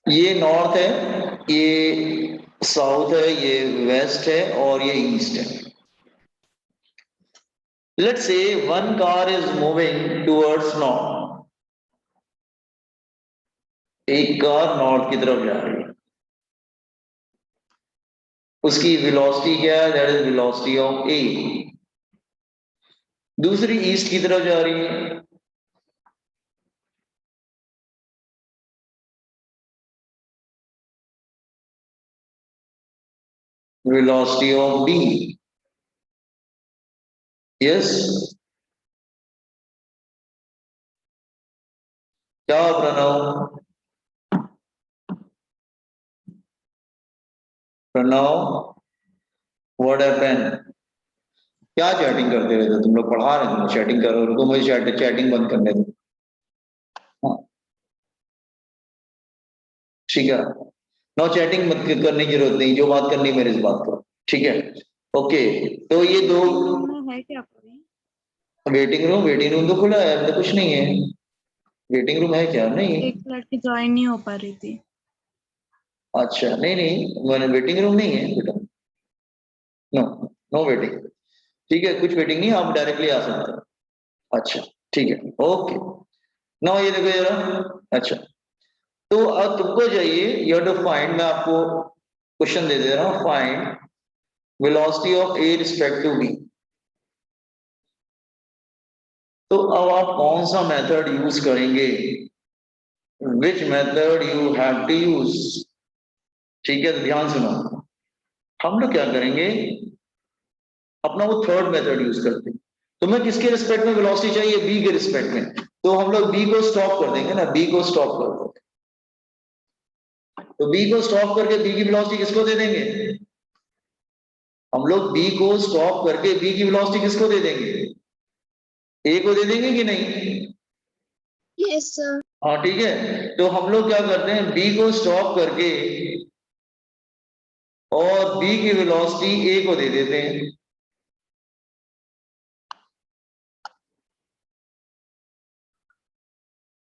ये नॉर्थ है, ये साउथ है, ये वेस्ट है और ये ईस्ट है। Let's say one car is moving towards north, एक कार नॉर्थ की तरफ जा रही है, उसकी वेलोसिटी क्या है, दैट इज वेलोसिटी ऑफ ए। दूसरी ईस्ट की तरफ जा रही है, वेलोसिटी ऑफ बी। यस, क्या प्रणव? Pranav, what happened? क्या चैटिंग करते रहते तुम लोग? पढ़ा रहे, तुम चैटिंग करो, रुको मुझे चैटिंग बंद करने दो। हाँ, ठीक है, नो चैटिंग मत करने की जरूरत नहीं, जो बात करनी मेरे से बात करो, ठीक है? ओके, तो ये दो में है क्या कोई? वेटिंग रूम तो खुला है, अभी तो कुछ नहीं है। वेटिंग रूम है क्या? नहीं। एक लड़की ज्वाइन नहीं हो पा रही थी। अच्छा, नहीं नहीं, मैंने वेटिंग रूम नहीं है बेटा, नो, नो वेटिंग। ठीक है, कुछ वेटिंग नहीं, आप डायरेक्टली आ सकते हो। अच्छा, ठीक है, ओके। ना ये देखो जरा। अच्छा, तो अब तुमको चाहिए, यू हैव टू फाइंड, मैं आपको क्वेश्चन दे दे रहा हूँ, find velocity of A respect to B. तो अब आप कौन सा मेथड यूज करेंगे? Which method you have to use? ठीक है, तो ध्यान सुनो, हम लोग क्या करेंगे, अपना वो थर्ड मेथड यूज करते हैं। तो मैं किसके रिस्पेक्ट में वेलोसिटी चाहिए? बी के रिस्पेक्ट में। तो हम लोग बी को स्टॉप कर देंगे ना, बी को स्टॉप कर देंगे। तो बी को स्टॉप करके बी की वेलोसिटी किसको दे देंगे? हम लोग बी को स्टॉप करके बी की वेलोसिटी किसको दे देंगे? ए को दे देंगे कि नहीं? Yes sir. हाँ, ठीक है, तो हम लोग क्या करते हैं, बी को स्टॉप करके और बी की वेलोसिटी ए को दे देते हैं।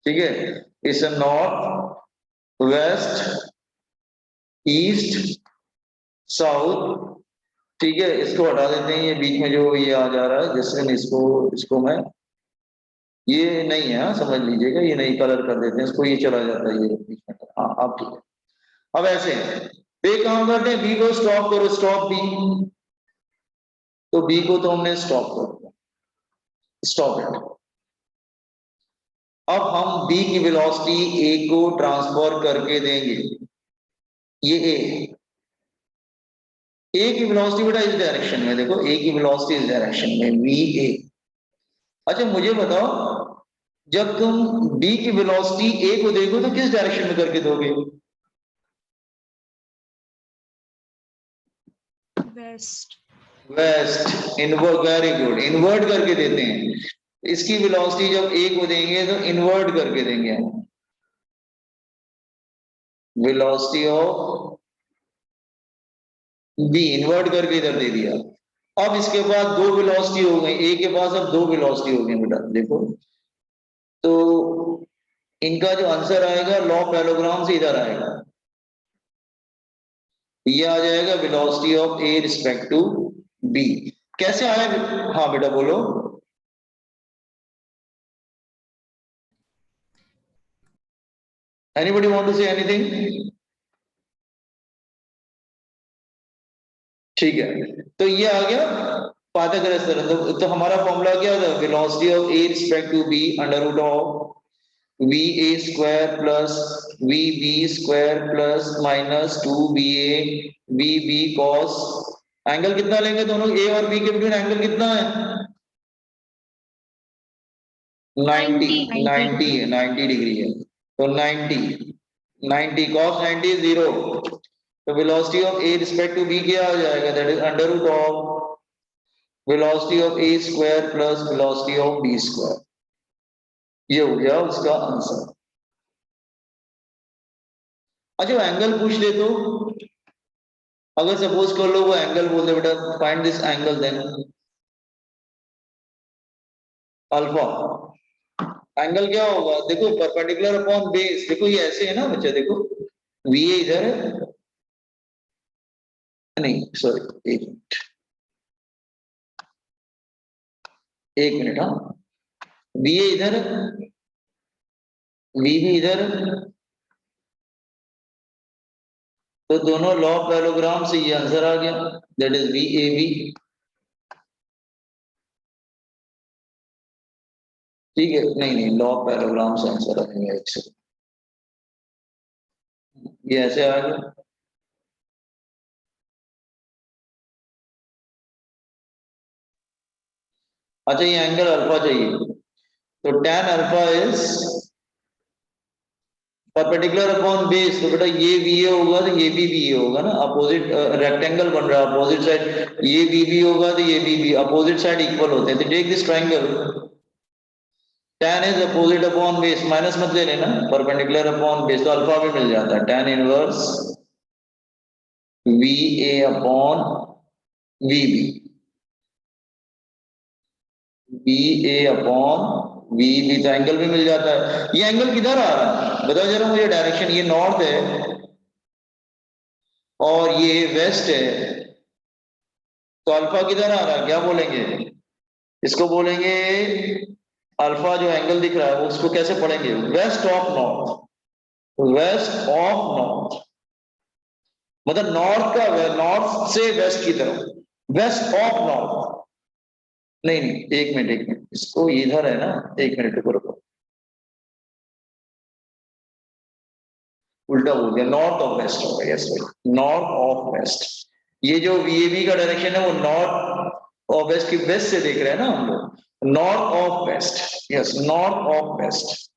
ठीक है, इस नॉर्थ, वेस्ट, ईस्ट, साउथ। ठीक है, इसको हटा देते हैं, ये बीच में जो ये आ जा रहा है, जैसे इसको इसको मैं, ये नहीं है, हाँ, समझ लीजिएगा, ये नहीं, कलर कर देते हैं इसको, ये चला जाता है ये बीच में। हाँ, अब ठीक है। अब ऐसे तो एक काम करते हैं, बी को स्टॉप करो, स्टॉप बी। तो बी को तो हमने स्टॉप कर दिया, स्टॉप इट। अब हम बी की वेलोसिटी ए को ट्रांसफर करके देंगे, ये ए की वेलोसिटी बेटा इस डायरेक्शन में, देखो ए की वेलोसिटी इस डायरेक्शन में, वी ए। अच्छा मुझे बताओ, जब तुम बी की वेलोसिटी ए को देखो तो किस डायरेक्शन में करके दोगे? West. West, invert, very good, invert करके देते हैं। इसकी वेलोसिटी जब ए को देंगे तो इन्वर्ट करके देंगे हम, वेलोसिटी ऑफ बी इन्वर्ट करके इधर दे दिया। अब इसके बाद दो वेलोसिटी हो गई, ए के पास अब दो वेलोसिटी हो गई बेटा, देखो। तो इनका जो आंसर आएगा लॉ पैरेललोग्राम से इधर आएगा, ये आ जाएगा velocity of A respect to B. कैसे आया? हाँ बेटा बोलो। Anybody want to say anything? ठीक है, तो ये आ गया पाथक रेस्टोरेंट। तो हमारा फॉर्मूला क्या था? Velocity of A respect to B under root of V A square plus V B square plus minus two B A V B cos. Angle कितना लेंगे दोनों ए और बी के बिटवीन? एंगल कितना है? 90, 90 है, 90 डिग्री है। तो 90, 90 cos 90 is 0। तो velocity of A respect to B क्या आ जाएगा? That is under root of velocity of A square plus velocity of B square. ये हो गया उसका आंसर। अच्छा एंगल पूछ ले तो, अगर सपोज कर लो वो एंगल बोल दे बेटा, find this angle then alpha. Angle क्या होगा? देखो परपेंडिकुलर अपॉन बेस, देखो ये ऐसे है ना बच्चा, देखो वी ए इधर है, नहीं सॉरी एक मिनट हाँ, वी ए इधर है, वी भी इधर है, तो दोनों लॉ पैरोग्राम से ये आंसर आ गया, that is V A B. ठीक है, नहीं लॉ पैरोग्राम से आंसर आएगा, एक सेकंड, ये ऐसे आ गया। अच्छा ये एंगल अल्फा चाहिए, तो tan alpha is perpendicular upon base, तो बेटा ये बी ए होगा तो ये भी बी ए होगा ना, अपोजिट रेक्टेंगल बन रहा है, अपोजिट साइड ये बी होगा तो ये बी अपोजिट साइड इक्वल होते हैं, तो take this triangle, tan is opposite upon base, minus मत ले लेना, परपेंडिकुलर अपॉन बेस, तो अल्फा भी मिल जाता है, tan inverse V A upon V B A upon V B, तो एंगल भी मिल जाता है। ये एंगल किधर आ रहा है बताओ जरा मुझे, डायरेक्शन ये नॉर्थ है और ये वेस्ट है, तो अल्फा किधर आ रहा है, क्या बोलेंगे इसको, बोलेंगे अल्फा जो एंगल दिख रहा है वो उसको कैसे पढ़ेंगे, west of north, west of north, मतलब नॉर्थ का, नॉर्थ से वेस्ट की तरफ, वेस्ट ऑफ नॉर्थ, नहीं एक मिनट एक मिनट, इसको इधर है ना, एक मिनट रुको रुको, उल्टा बोल दिया, नॉर्थ ऑफ वेस्ट होगा, यस भाई नॉर्थ ऑफ वेस्ट, ये जो वीएबी का डायरेक्शन है वो नॉर्थ ऑफ वेस्ट की, वेस्ट से देख रहे हैं ना हम लोग, north of west, yes north of west.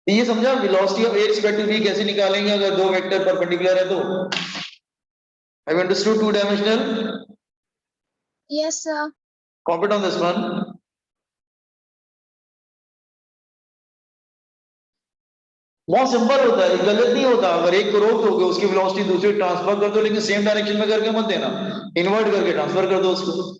ये समझा, velocity of A respect to B कैसे निकालेंगे अगर दो वेक्टर परपेंडिकुलर है तो, have you understood two dimensional? Yes, sir. Compete on this one. बहुत सिंपल होता है, गलत नहीं होता, अगर एक को रोक दोगे उसकी वेलोसिटी दूसरी ट्रांसफर कर दो, लेकिन सेम डायरेक्शन में करके मत देना, इन्वर्ट करके ट्रांसफर कर दो उसको।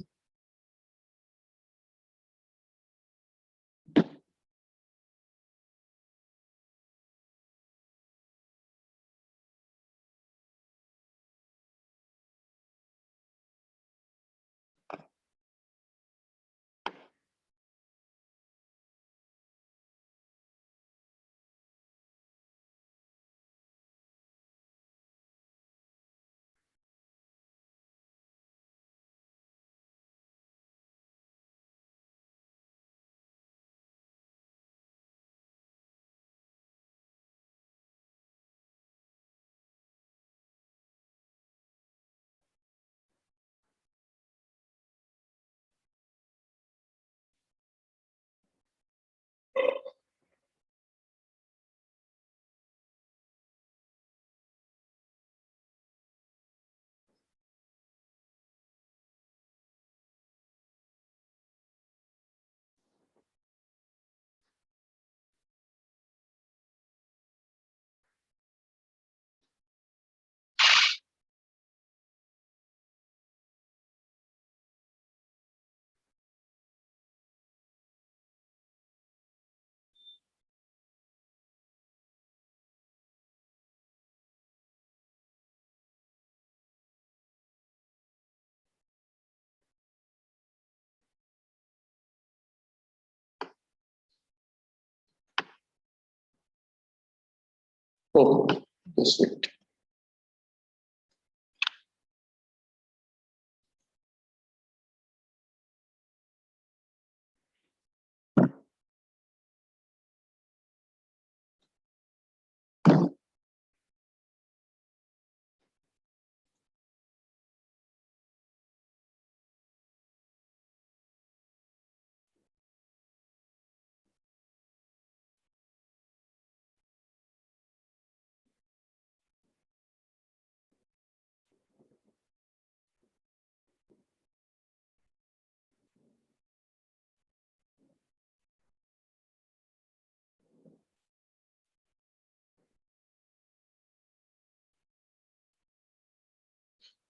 Oh, just wait.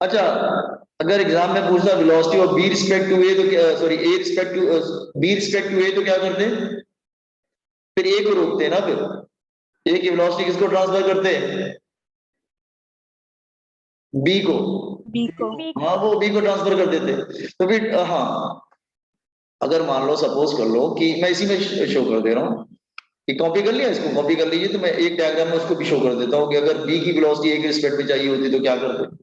अच्छा, अगर एग्जाम में पूछता velocity of B respect to A तो क्या, sorry A respect to B respect to A तो क्या करते? फिर ए को रोकते हैं ना, फिर ए की वेलोसिटी किसको ट्रांसफर करते हैं? बी को। बी को। हाँ, वो बी को ट्रांसफर कर देते। तो फिर हाँ, अगर मान लो सपोज कर लो कि मैं इसी में शो कर दे रहा हूँ कि कॉपी कर लिया, इसको कॉपी कर लीजिए, तो मैं एक डायग्राम में उसको भी शो कर देता हूँ कि अगर बी की वेलोसिटी ए के रिस्पेक्ट में चाहिए होती तो क्या करते।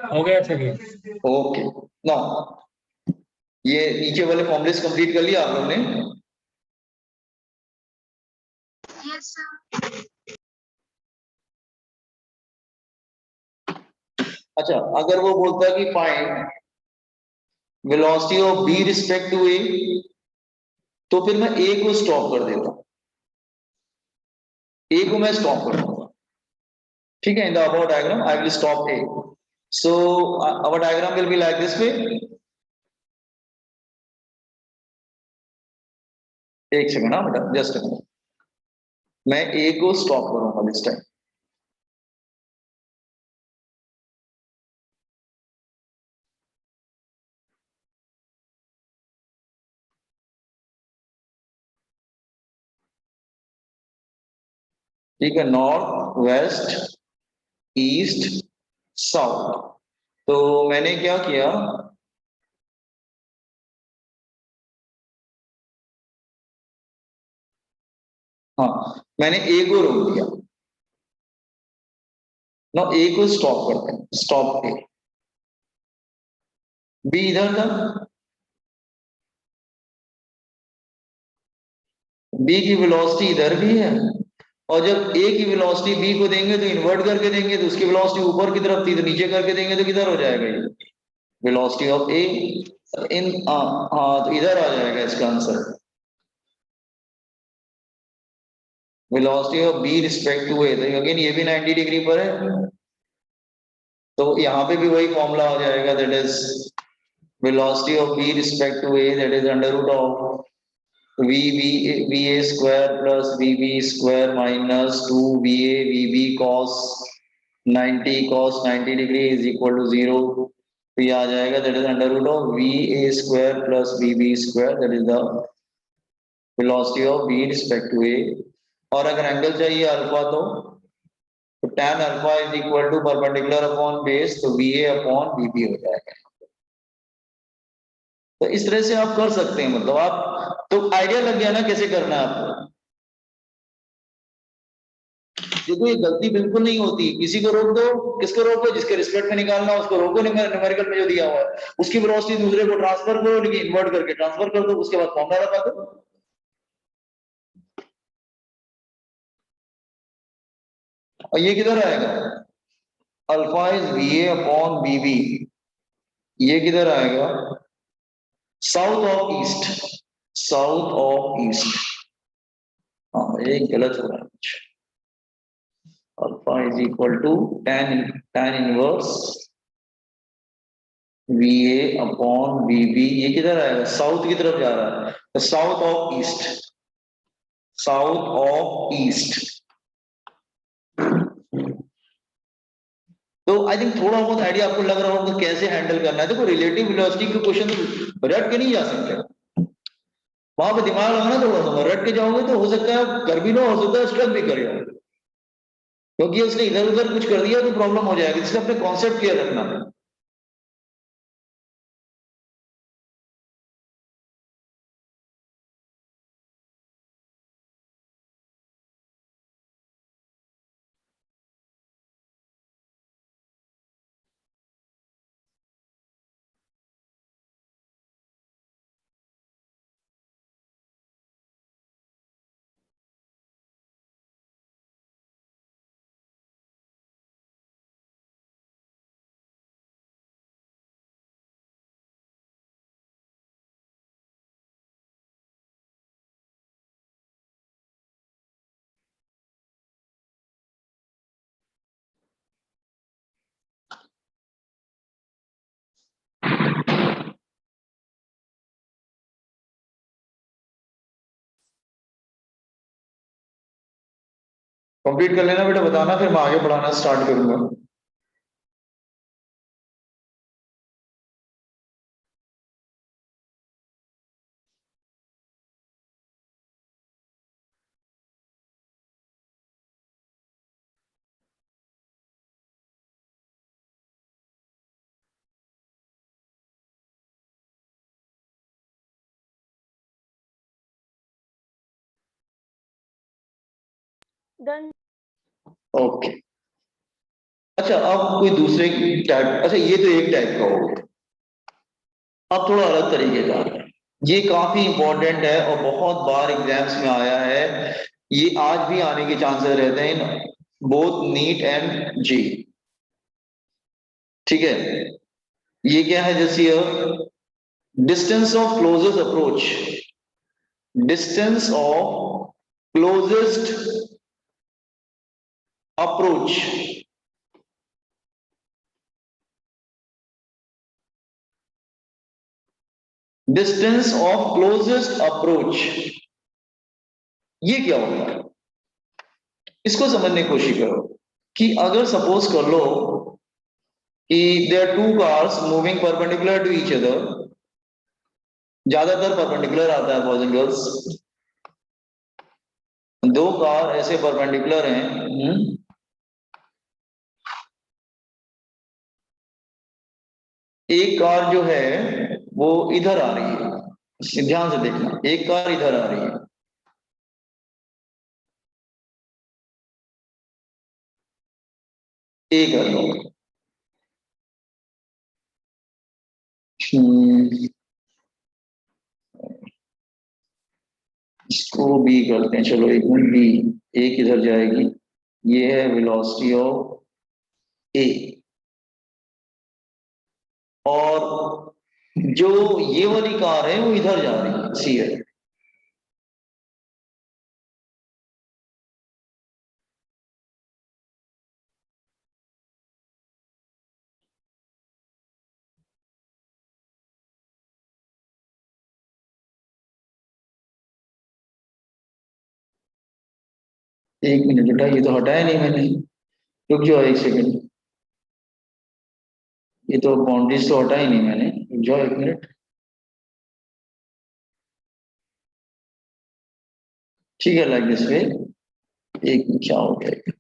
हो गया सर ये। ओके, नाउ ये नीचे वाले फॉर्मूलेस कंप्लीट कर लिया आप लोगों ने? Yes, sir. अच्छा, अगर वो बोलता है कि find velocity of B respect to A, तो फिर मैं ए को स्टॉप कर देता हूं, ए को मैं स्टॉप कर दूंगा, ठीक है। In the about diagram I will stop A, so our diagram will be like this way. एक सेकंड, हाँ बेटा, जस्ट मैं ए को स्टॉप करूंगा दिस टाइम। ठीक है, नॉर्थ वेस्ट ईस्ट साउथ। तो मैंने क्या किया, हाँ, मैंने ए को रोक दिया ना, ए को स्टॉप करते हैं, स्टॉप ए। बी इधर था, बी की वेलोसिटी इधर भी है, और जब ए की वेलोसिटी बी को देंगे तो इन्वर्ट करके देंगे, तो उसकी वेलोसिटी ऊपर की तरफ थी, तो नीचे करके देंगे तो किधर हो जाएगा ये वेलोसिटी ऑफ ए इन, हाँ, तो इधर आ जाएगा इसका answer, velocity of B respect to A. तो अगेन ये भी 90 डिग्री पर है, तो यहाँ पे भी वही फॉर्मूला आ जाएगा, that is velocity of B respect to A, that is under root of VA square plus VB square minus 2 VB cos 90 degree is equal to 0। तो ये आ जाएगा, that is under root of VA square plus VB square, that is the velocity of B respect to A। और अगर angle चाहिए alpha, तो tan alpha is equal to perpendicular upon base, तो VA upon VB हो जाएगा। तो इस तरह से आप कर सकते हैं, मतलब आप तो आइडिया लग गया ना कैसे करना है आपको। देखो, ये गलती बिल्कुल नहीं होती, किसी को रोक दो, किसको रोको, जिसके रिस्पेक्ट में निकालना है उसको रोको, न्यूमेरिकल में जो दिया हुआ है उसकी वेलोसिटी दूसरे को ट्रांसफर करो, लेकिन इन्वर्ट करके ट्रांसफर कर दो, उसके बाद फॉर्मूला लगा दो। और ये किधर आएगा, alpha is VA upon BB, ये किधर आएगा, south of east, south of east. हाँ, ये गलत हो रहा है, alpha is equal to tan inverse VA upon BB, ये किधर आएगा, साउथ की तरफ जा रहा है, तो south of east, south of east. तो आई थिंक थोड़ा बहुत आइडिया आपको लग रहा होगा कैसे हैंडल करना है। देखो, रिलेटिव वेलोसिटी के क्वेश्चन तो रट के नहीं जा सकते, वहां पे दिमाग लगाना थोड़ा सा, रट के जाओगे तो हो सकता है कर भी लो, हो सकता है स्ट्रक भी कर जाओ, क्योंकि उसने इधर उधर कुछ कर दिया तो प्रॉब्लम हो जाएगी, इसलिए अपने कॉन्सेप्ट क्लियर रखना। कंप्लीट कर लेना बेटा, बताना, फिर मैं आगे पढ़ाना स्टार्ट करूंगा। Done. ओके। अच्छा, अब कोई दूसरे टाइप, अच्छा ये तो एक टाइप का हो गया। अब थोड़ा अलग तरीके का, ये काफी इंपॉर्टेंट है और बहुत बार एग्जाम्स में आया है, ये आज भी आने के चांसेस रहते हैं, बोथ नीट एंड जी। ठीक है, ये क्या है, जैसे distance of closest approach, distance of closest approach, distance of closest approach, ये क्या होता है, इसको समझने की कोशिश करो। कि अगर सपोज कर लो कि there are two cars moving perpendicular to each other, ज्यादातर परपेंडिकुलर आता है बॉयज एंड गर्ल्स, दो कार ऐसे परपेंडिकुलर हैं, एक कार जो है वो इधर आ रही है, ध्यान से देखना, एक कार इधर आ रही है, ए कर लो। इसको बी करते हैं, चलो एक मिनट, बी, एक इधर जाएगी, ये है वेलोसिटी ऑफ ए, और जो ये वाली कार है वो इधर जा रही है, सी है। एक मिनट बेटा, ये तो हटाया नहीं मैंने, रुक जाओ एक सेकंड, ये तो बाउंड्रीज तो हटा ही नहीं मैंने, रुक जाओ एक मिनट। ठीक है, लाइक दिस वे, एक क्या हो गया,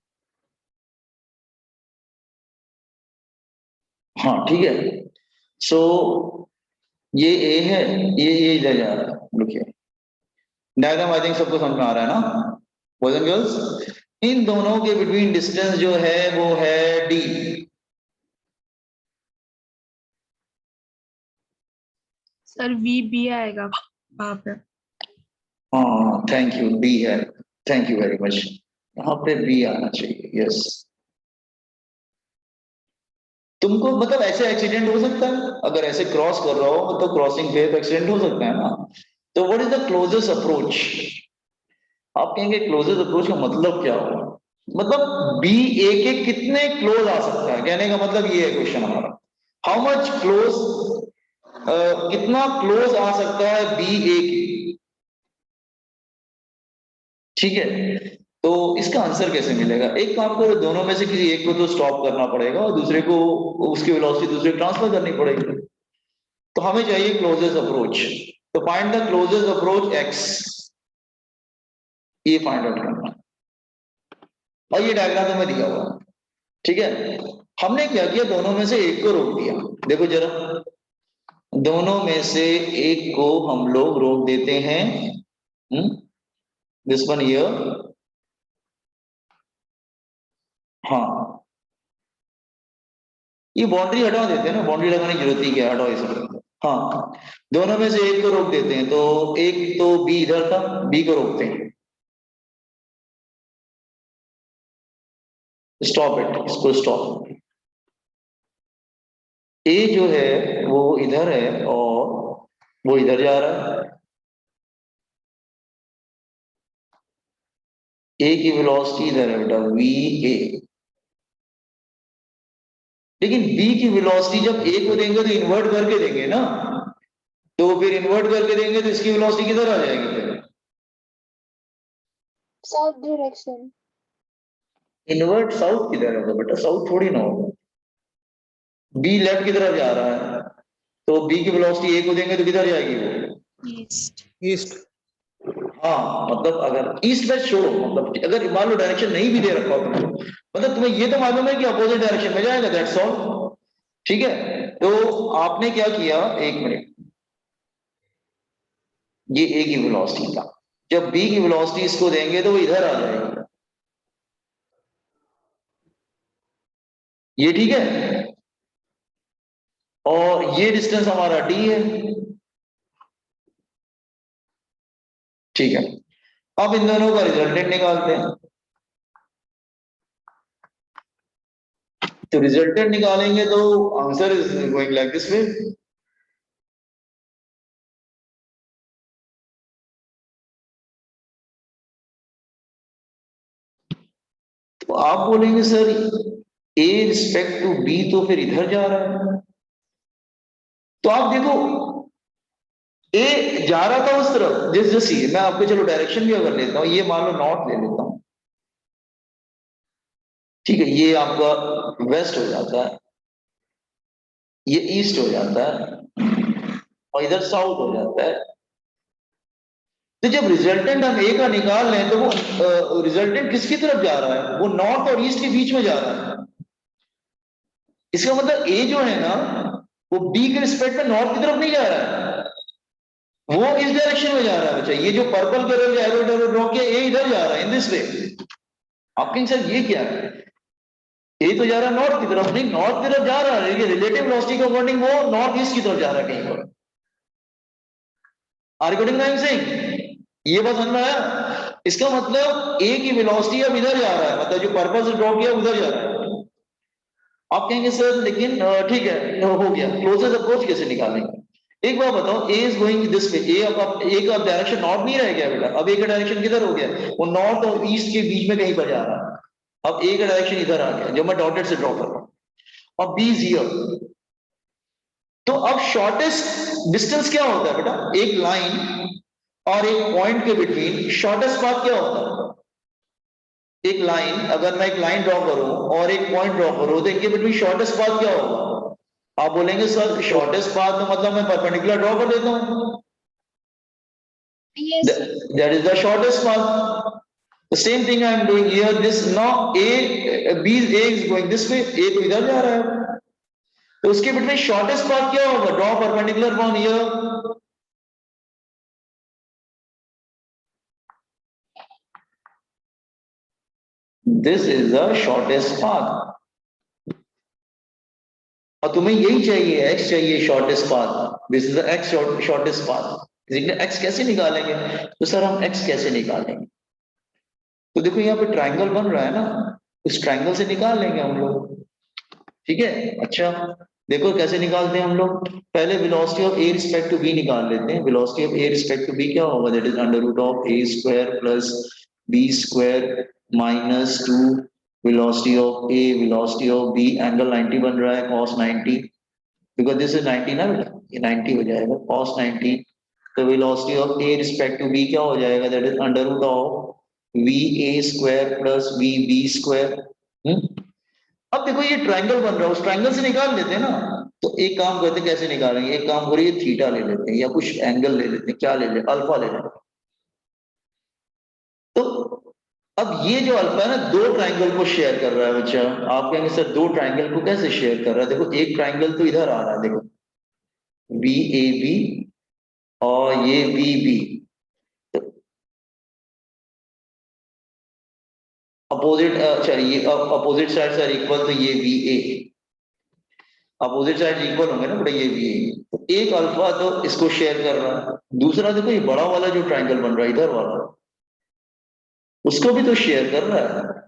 हाँ ठीक है। सो ये ए है, ये इधर जा रहा है, रुकिए, डायग्राम आई थिंक सबको समझ में आ रहा है ना बॉयज एंड गर्ल्स। इन दोनों के बिटवीन डिस्टेंस जो है वो है डी। सर वी बी आएगा वहां पे। हाँ थैंक यू, बी है, थैंक यू वेरी मच, यहाँ पे बी आना चाहिए, यस। तुमको मतलब ऐसे एक्सीडेंट हो सकता है, अगर ऐसे क्रॉस कर रहा हो तो क्रॉसिंग पे एक्सीडेंट हो सकता है ना। तो what is the closest approach, आप कहेंगे क्लोजेस्ट अप्रोच का मतलब क्या हुआ, मतलब बी ए के कितने क्लोज आ सकता है, कहने का मतलब ये है क्वेश्चन हमारा, हाउ मच क्लोज, कितना क्लोज आ सकता है बी ए की। ठीक है, तो इसका आंसर कैसे मिलेगा, एक काम करो, दोनों में से किसी एक को तो स्टॉप करना पड़ेगा और दूसरे को उसकी वेलोसिटी दूसरे को ट्रांसफर करनी पड़ेगी, तो हमें चाहिए क्लोजेस्ट अप्रोच, तो find the closest approach x, ये फाइंड आउट करना, और ये डायग्राम में दिया हुआ है। ठीक है, हमने क्या किया, दोनों में से एक को रोक दिया, देखो जरा, दोनों में से एक को हम लोग रोक देते हैं, दिस वन हियर, हाँ ये बाउंड्री हटा देते हैं ना, बाउंड्री लगाने की जरूरत ही क्या है, हटाओ ये सब, हाँ दोनों में से एक को रोक देते हैं, तो एक तो बी इधर था, बी को रोकते हैं, स्टॉप इट, इसको स्टॉप, ए जो है वो इधर है और वो इधर जा रहा है, ए की वेलोसिटी इधर है बेटा, वी ए, लेकिन बी की वेलोसिटी जब ए को देंगे तो इन्वर्ट करके देंगे ना, तो फिर इन्वर्ट करके देंगे तो इसकी वेलोसिटी किधर आ जाएगी फिर, South direction. इन्वर्ट साउथ किधर होगा बेटा, साउथ थोड़ी ना होगा, बी लेफ्ट की तरफ जा रहा है, तो बी की वेलोसिटी ए को देंगे तो किधर जाएगी वो, ईस्ट। ईस्ट। हाँ मतलब अगर ईस्ट वेस्ट छोड़ो, मतलब अगर मान लो डायरेक्शन नहीं भी दे रखा हो तुमको, मतलब तुम्हें ये तो मालूम है कि अपोजिट डायरेक्शन में जाएगा, दैट्स ऑल। ठीक है, तो आपने क्या किया, एक मिनट, ये ए की वेलोसिटी था, जब बी की वेलोसिटी इसको देंगे तो वो इधर आ जाएगी, ये ठीक है, और ये डिस्टेंस हमारा d है। ठीक है, अब इन दोनों का रिजल्टेंट निकालते हैं। तो रिजल्टेंट निकालेंगे तो answer is going like this way. तो आप बोलेंगे sir A respect to B तो फिर इधर जा रहा है। तो आप देखो ए जा रहा था उस तरफ, जैसे मैं आपको चलो डायरेक्शन भी अगर लेता हूं, ये मान लो नॉर्थ ले लेता हूं, ठीक है, ये आपका वेस्ट हो जाता है, ये ईस्ट हो जाता है, और इधर साउथ हो जाता है। तो जब रिजल्टेंट हम ए का निकाल लें तो वो रिजल्टेंट किसकी तरफ जा रहा है, वो नॉर्थ और ईस्ट के बीच में जा रहा है। इसका मतलब ए जो है ना, वो बी के रिस्पेक्ट में नॉर्थ की तरफ नहीं जा रहा है, वो इस डायरेक्शन में जा रहा है। बच्चा ये जो पर्पल कलर एरो ड्रॉ किया, ए इधर जा रहा है इन दिस वे। आप कहेंगे सर ये क्या है, ए तो जा रहा है नॉर्थ की तरफ, नहीं नॉर्थ की तरफ जा रहा है, लेकिन रिलेटिव वेलोसिटी के अकॉर्डिंग वो नॉर्थ ईस्ट की तरफ जा रहा है कहीं पर। Are you getting what I am saying? ये बात समझ में आया? इसका मतलब ए की वेलोसिटी अब इधर जा रहा है, मतलब जो पर्पल से ड्रॉ किया उधर जा रहा है। आप कहेंगे सर लेकिन ठीक है हो गया, क्लोजेस्ट अप्रोच कैसे निकालेंगे? एक बात बताओ, ए इज गोइंग दिस वे, ए का डायरेक्शन नॉर्थ नहीं रह गया बेटा, अब ए का डायरेक्शन किधर हो गया, वो नॉर्थ और ईस्ट के बीच में कहीं पर जा रहा है। अब ए का डायरेक्शन इधर आ गया, जो मैं डॉटेड से ड्रॉ कर रहा हूं। अब बी इज हियर। तो अब शॉर्टेस्ट डिस्टेंस क्या होता है बेटा, एक लाइन और एक पॉइंट के बिटवीन शॉर्टेस्ट पाथ क्या होता है? एक लाइन, अगर मैं एक लाइन ड्रॉ करूं और एक पॉइंट ड्रॉ करूं, तो इनके बिटवीन शॉर्टेस्ट पाथ क्या होगा? आप बोलेंगे सर शॉर्टेस्ट पाथ तो मतलब मैं परपेंडिकुलर ड्रॉ कर देता हूं, Yes. that is the shortest path. The same thing I am doing here. This now A is going this way, A तो इधर जा रहा है, तो उसके बिटवीन शॉर्टेस्ट पाथ क्या होगा? Draw perpendicular on here. This is the shortest path, और तुम्हें यही चाहिए, x चाहिए shortest path. This is the x shortest path. x कैसे निकालेंगे? तो सर हम x कैसे निकालेंगे? तो देखो यहाँ पे ट्रायंगल बन रहा है ना, उस ट्रायंगल से निकाल लेंगे हम लोग। ठीक है, अच्छा देखो कैसे निकालते हैं हम लोग। पहले velocity of A respect to B निकाल लेते हैं। Velocity of A respect to B क्या होगा? That is under root of A square plus B square minus 2 velocity of A, velocity of B, angle 90 बन रहा है cos 90, बिकॉज दिस इज 90 ना बेटा, ये 90 हो जाएगा cos 90। तो velocity of A respect to B क्या हो जाएगा? That is under root of V A square plus V B square. अब देखो ये ट्रायंगल बन रहा है, उस ट्रायंगल से निकाल लेते हैं ना। तो एक काम करते हैं, कैसे निकालेंगे? एक काम करिए, थीटा ले लेते हैं या कुछ एंगल ले लेते हैं, क्या ले लेते हैं, अल्फा ले लेते हैं। तो अब ये जो अल्फा है ना, दो ट्रायंगल को शेयर कर रहा है बच्चा। आप कहेंगे सर दो ट्रायंगल को कैसे शेयर कर रहा है? देखो एक ट्रायंगल तो इधर आ रहा है, देखो बी ए बी और ये बी बी, अपोजिट, अच्छा ये अपोजिट साइड आर इक्वल, तो ये बी ए, अपोजिट साइड इक्वल होंगे ना बेटा, ये बी ए। तो एक अल्फा तो इसको शेयर कर रहा है, दूसरा देखो ये बड़ा वाला जो ट्रायंगल बन रहा है इधर वाला, उसको भी तो शेयर कर रहा है,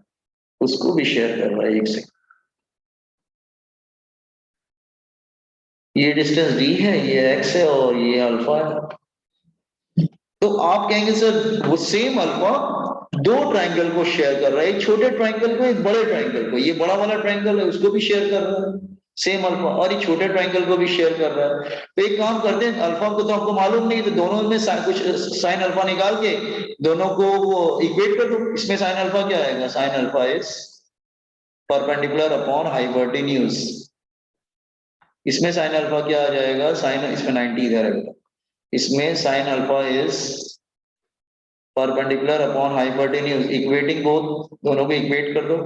उसको भी शेयर कर रहा है। एक सेकंड, ये डिस्टेंस डी है, ये एक्स है और ये अल्फा है। तो आप कहेंगे सर वो सेम अल्फा दो ट्रायंगल को शेयर कर रहा है, एक छोटे ट्रायंगल को, एक बड़े ट्रायंगल को। ये बड़ा वाला ट्रायंगल है उसको भी शेयर कर रहा है सेम अल्फा, और ये छोटे ट्रायंगल को भी शेयर कर रहा है। तो एक काम करते हैं, अल्फा को तो हमको मालूम नहीं, तो दोनों में कुछ साइन अल्फा निकाल के दोनों को वो इक्वेट कर दो। इसमें साइन अल्फा क्या आएगा? Sine alpha is perpendicular upon hypotenuse. इसमें साइन अल्फा क्या आ जाएगा? साइन, इसमें 90 इधर है, इसमें sine alpha is perpendicular upon hypotenuse, equating both, दोनों को इक्वेट कर दो।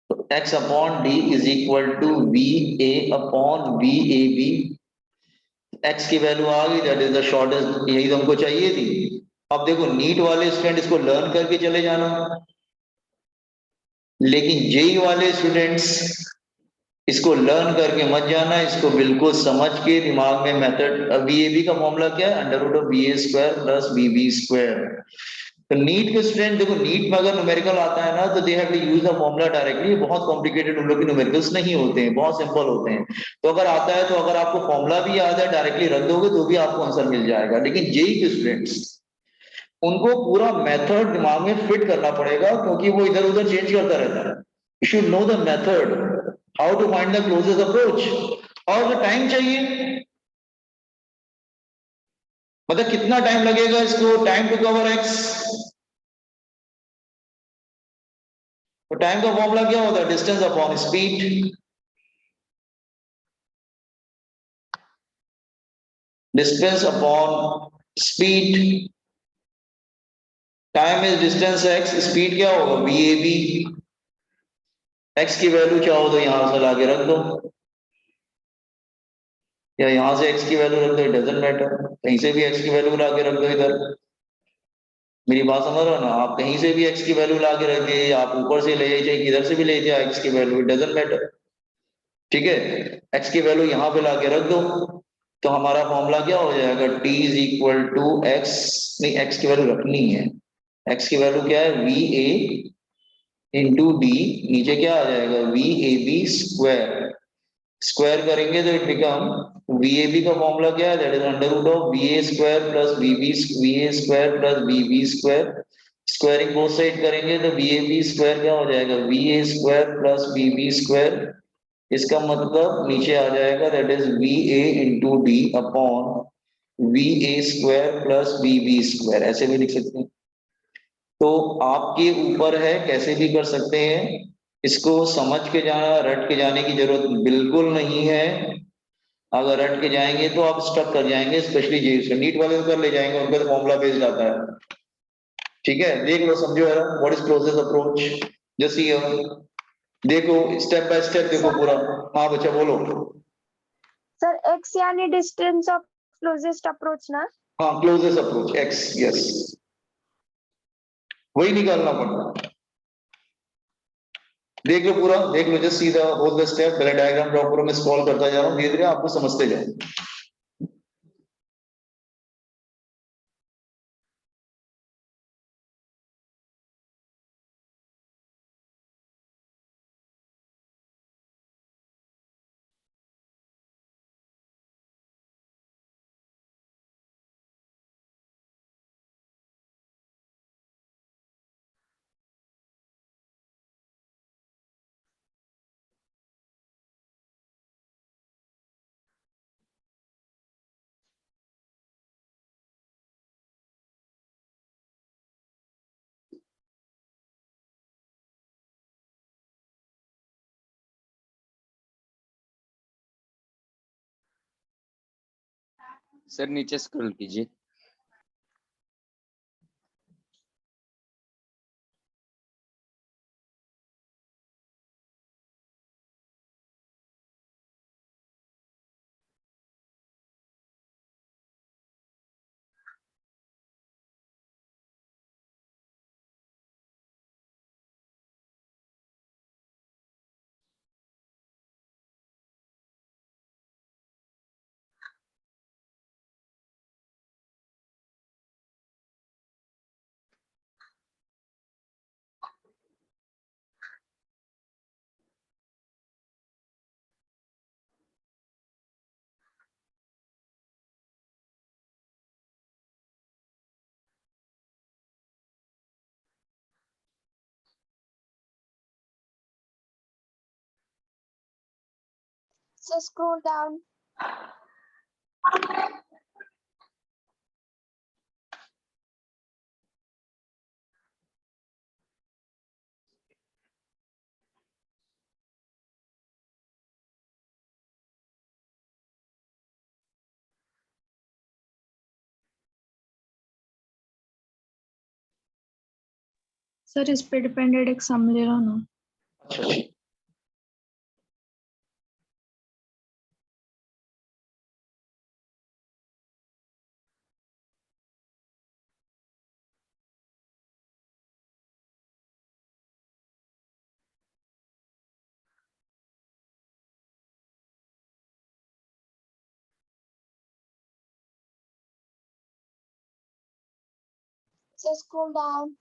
तो x upon d is equal to V A upon V A B. x की वैल्यू आ गई, दैट इज द शॉर्टेस्ट, यही तो हमको चाहिए थी। अब देखो नीट वाले स्टूडेंट इसको लर्न करके चले जाना, लेकिन जेई वाले स्टूडेंट्स इसको लर्न करके मत जाना, इसको बिल्कुल समझ के दिमाग में मेथड। वीएबी का फॉर्मूला क्या है? Under root of B A square plus B B square. तो नीट के स्टूडेंट देखो, नीट में अगर न्यूमेरिकल आता है ना तो they have to use the formula directly. बहुत कॉम्प्लिकेटेड उन लोग के न्यूमेरिकल्स नहीं होते हैं, बहुत सिंपल होते हैं। तो अगर आता है तो अगर आपको फॉर्मूला भी याद है, डायरेक्टली रख दोगे तो भी आपको आंसर मिल जाएगा। लेकिन जेई के स्टूडेंट्स, उनको पूरा मेथड दिमाग में फिट करना पड़ेगा, क्योंकि वो इधर उधर चेंज करता रहता है। You should know the method, how to find the closest approach. और टाइम चाहिए, मतलब कितना टाइम लगेगा इसको, टाइम टू कवर एक्स। तो टाइम का फॉर्मूला क्या होता है? Distance upon speed. Distance upon speed. Time is distance X, speed क्या होगा? V A B. एक्स की वैल्यू चाहो तो यहां से लाके रख दो, या यहां से एक्स की वैल्यू रख दो, डजेंट मैटर। कहीं से भी एक्स की वैल्यू लाके रख दो इधर। मेरी बात समझ रहे हो ना? आप कहीं से भी एक्स की वैल्यू लाके रखे, आप ऊपर से ले जाइए, किधर से भी ले जाए एक्स की वैल्यू, डजेंट मैटर। ठीक है, एक्स की वैल्यू यहां पे लाके रख दो, तो हमारा फॉर्मूला क्या हो जाएगा? T is equal to X, नहीं एक्स की वैल्यू रखनी है। एक्स की वैल्यू क्या है? V A into D. नीचे क्या आ जाएगा? V A B square. Square करेंगे तो it become, V A B का फॉर्मूला क्या है? That is under root of B A square plus B A square plus B B square. Squaring both side करेंगे तो बी ए बी स्क्वायर क्या हो जाएगा? V A square plus B B square. इसका मतलब नीचे आ जाएगा, that is V A into D upon V A square plus B B square. ऐसे भी लिख सकते हैं। तो आपके ऊपर है, कैसे भी कर सकते हैं। इसको समझ के जाना, रट के जाने की जरूरत बिल्कुल नहीं है। अगर रट के जाएंगे तो आप स्टक कर जाएंगे, स्पेशली जेई से। नीट वाले तो कर ले जाएंगे, उनका तो फॉर्मूला बेस्ड आता है। ठीक है, देख लो, समझो यार, what is closest approach. Just here, देखो स्टेप बाय स्टेप, देखो सर पूरा। हाँ बच्चा बोलो। सर एक्स यानी डिस्टेंस ऑफ क्लोजेस्ट अप्रोच ना? हाँ, क्लोजेस्ट अप्रोच एक्स, यस, वही निकालना पड़ता है। देख लो पूरा, देख लो, just see the whole the step. पहले डायग्राम ड्रॉ करो, मैं स्क्रॉल करता जा रहा हूँ, धीरे धीरे आपको समझते जाओ। सर नीचे स्क्रॉल कीजिए। Sir scroll down. सर इस पे डिपेंडेंट एक सम ले रहा ना। अच्छा अच्छा। So scroll down.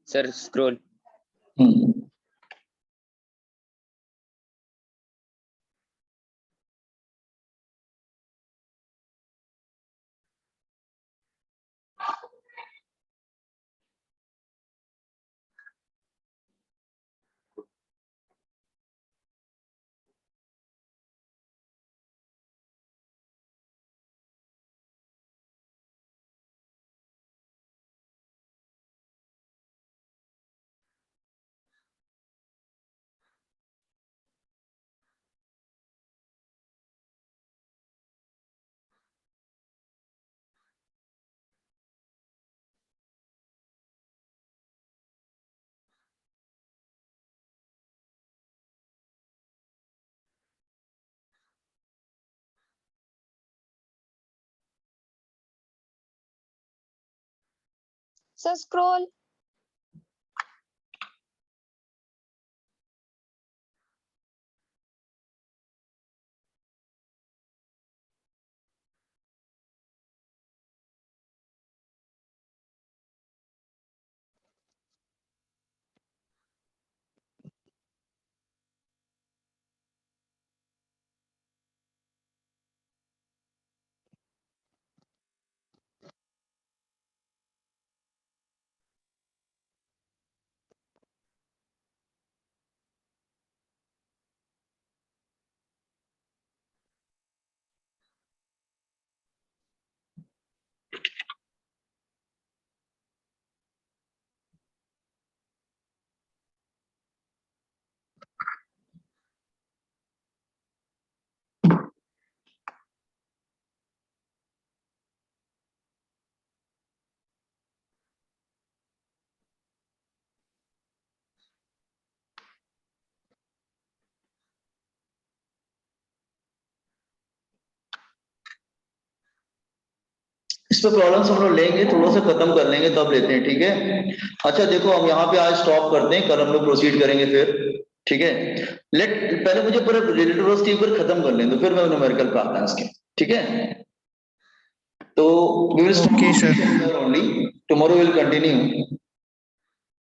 Sir scroll So scroll. इस पे प्रॉब्लम्स हम लोग लेंगे, थोड़ा सा खत्म कर लेंगे तब लेते हैं, ठीक है। अच्छा देखो हम यहाँ पे आज स्टॉप करते हैं, कल हम लोग प्रोसीड करेंगे फिर, ठीक है। लेट पहले मुझे पूरे रिलेटिविटी पर खत्म कर लें तो फिर मैं न्यूमेरिकल पे आता हूं इसके, ठीक है। तो we will stop Okay, sir. here only. Tomorrow we'll continue.